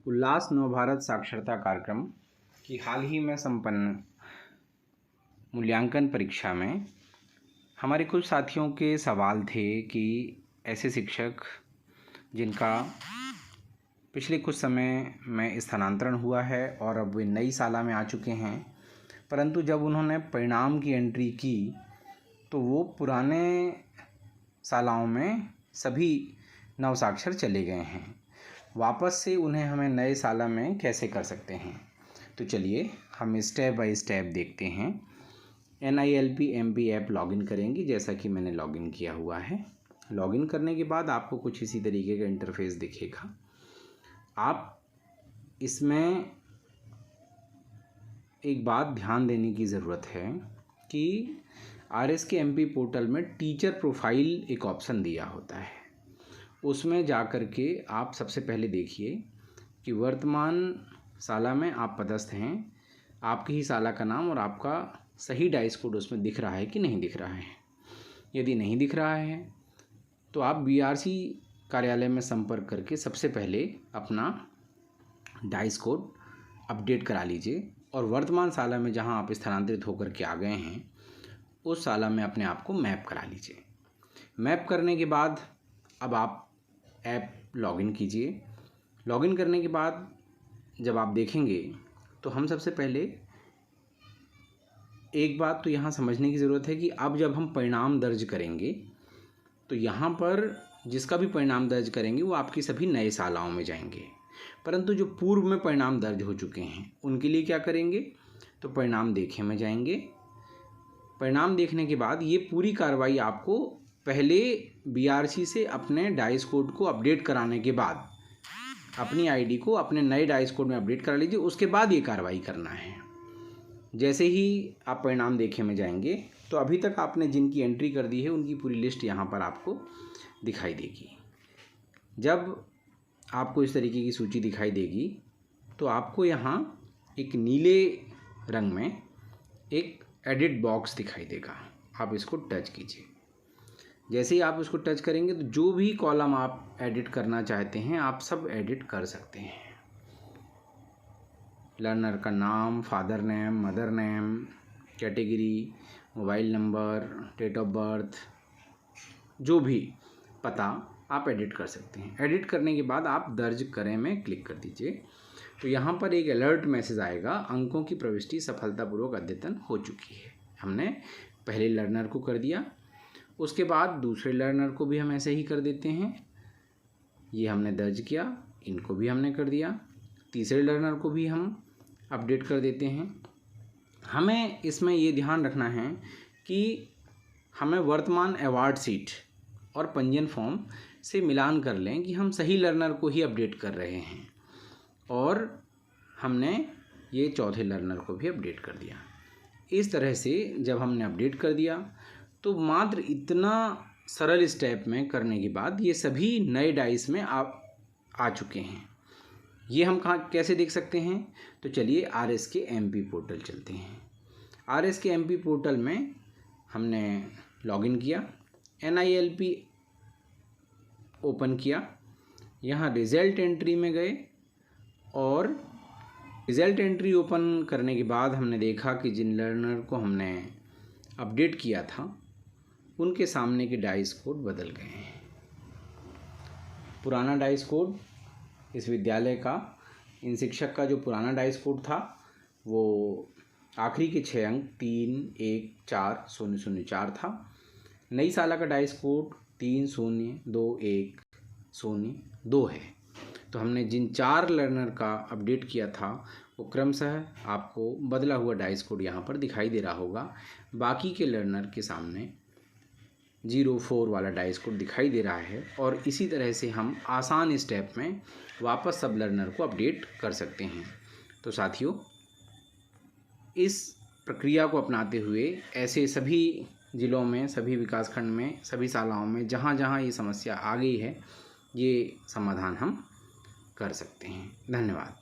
उल्लास नवभारत साक्षरता कार्यक्रम की हाल ही में संपन्न मूल्यांकन परीक्षा में हमारे कुछ साथियों के सवाल थे कि ऐसे शिक्षक जिनका पिछले कुछ समय में स्थानांतरण हुआ है और अब वे नई शाला में आ चुके हैं, परंतु जब उन्होंने परिणाम की एंट्री की तो वो पुराने शालाओं में सभी नवसाक्षर चले गए हैं। वापस से उन्हें हमें नए शाला में कैसे कर सकते हैं, तो चलिए हम स्टेप बाय स्टेप देखते हैं। NILP MP ऐप लॉगिन करेंगे, जैसा कि मैंने लॉगिन किया हुआ है। लॉगिन करने के बाद आपको कुछ इसी तरीके का इंटरफेस दिखेगा। आप इसमें एक बात ध्यान देने की ज़रूरत है कि RSK MP पोर्टल में टीचर प्रोफाइल एक ऑप्शन दिया होता है। उसमें जा कर के आप सबसे पहले देखिए कि वर्तमान शाला में आप पदस्थ हैं, आपकी ही शाला का नाम और आपका सही डाइस कोड उसमें दिख रहा है कि नहीं दिख रहा है। यदि नहीं दिख रहा है तो आप BRC कार्यालय में संपर्क करके सबसे पहले अपना डाइस कोड अपडेट करा लीजिए और वर्तमान शाला में जहां आप स्थानांतरित होकर के आ गए हैं उस शाला में अपने आप को मैप करा लीजिए। मैप करने के बाद अब आप ऐप लॉगिन कीजिए। लॉगिन करने के बाद जब आप देखेंगे तो हम सबसे पहले एक बात तो यहाँ समझने की ज़रूरत है कि अब जब हम परिणाम दर्ज करेंगे तो यहाँ पर जिसका भी परिणाम दर्ज करेंगे वो आपकी सभी नए शालाओं में जाएंगे, परंतु जो पूर्व में परिणाम दर्ज हो चुके हैं उनके लिए क्या करेंगे, तो परिणाम देखे में जाएंगे। परिणाम देखने के बाद ये पूरी कार्रवाई आपको पहले BRC से अपने डाइस कोड को अपडेट कराने के बाद अपनी ID को अपने नए डाइस कोड में अपडेट करा लीजिए, उसके बाद ये कार्रवाई करना है। जैसे ही आप परिणाम देखे में जाएंगे तो अभी तक आपने जिनकी एंट्री कर दी है उनकी पूरी लिस्ट यहाँ पर आपको दिखाई देगी। जब आपको इस तरीके की सूची दिखाई देगी तो आपको यहाँ एक नीले रंग में एक एडिट बॉक्स दिखाई देगा, आप इसको टच कीजिए। जैसे ही आप उसको टच करेंगे तो जो भी कॉलम आप एडिट करना चाहते हैं आप सब एडिट कर सकते हैं। लर्नर का नाम, father name, mother name, category, mobile number, date of birth, जो भी पता आप एडिट कर सकते हैं। एडिट करने के बाद आप दर्ज करें में क्लिक कर दीजिए तो यहाँ पर एक अलर्ट मैसेज आएगा, अंकों की प्रविष्टि सफलतापूर्वक अद्यतन हो चुकी है। हमने पहले लर्नर को कर दिया, उसके बाद दूसरे लर्नर को भी हम ऐसे ही कर देते हैं। ये हमने दर्ज किया, इनको भी हमने कर दिया। तीसरे लर्नर को भी हम अपडेट कर देते हैं। हमें इसमें ये ध्यान रखना है कि हमें वर्तमान अवार्ड सीट और पंजीयन फॉर्म से मिलान कर लें कि हम सही लर्नर को ही अपडेट कर रहे हैं, और हमने ये चौथे लर्नर को भी अपडेट कर दिया। इस तरह से जब हमने अपडेट कर दिया तो मात्र इतना सरल स्टेप में करने के बाद ये सभी नए डाइस में आ चुके हैं। ये हम कहाँ कैसे देख सकते हैं, तो चलिए RSK MP पोर्टल चलते हैं। RSK MP पोर्टल में हमने लॉगिन किया, NILP ओपन किया, यहाँ रिज़ल्ट एंट्री में गए और रिज़ल्ट एंट्री ओपन करने के बाद हमने देखा कि जिन लर्नर को हमने अपडेट किया था उनके सामने के डाइस कोड बदल गए हैं। पुराना डाइस कोड इस विद्यालय का, इन शिक्षक का जो पुराना डाइस कोड था वो आखिरी के 6 अंक 3140004 था। नई शाला का डाइस कोड 302102 है। तो हमने जिन 4 लर्नर का अपडेट किया था वो क्रमशः आपको बदला हुआ डाइस कोड यहाँ पर दिखाई दे रहा होगा। बाकी के लर्नर के सामने 04 वाला डाइस कोड दिखाई दे रहा है, और इसी तरह से हम आसान स्टेप में वापस सब लर्नर को अपडेट कर सकते हैं। तो साथियों, इस प्रक्रिया को अपनाते हुए ऐसे सभी ज़िलों में, सभी विकासखंड में, सभी शालाओं में जहाँ जहाँ ये समस्या आ गई है, ये समाधान हम कर सकते हैं। धन्यवाद।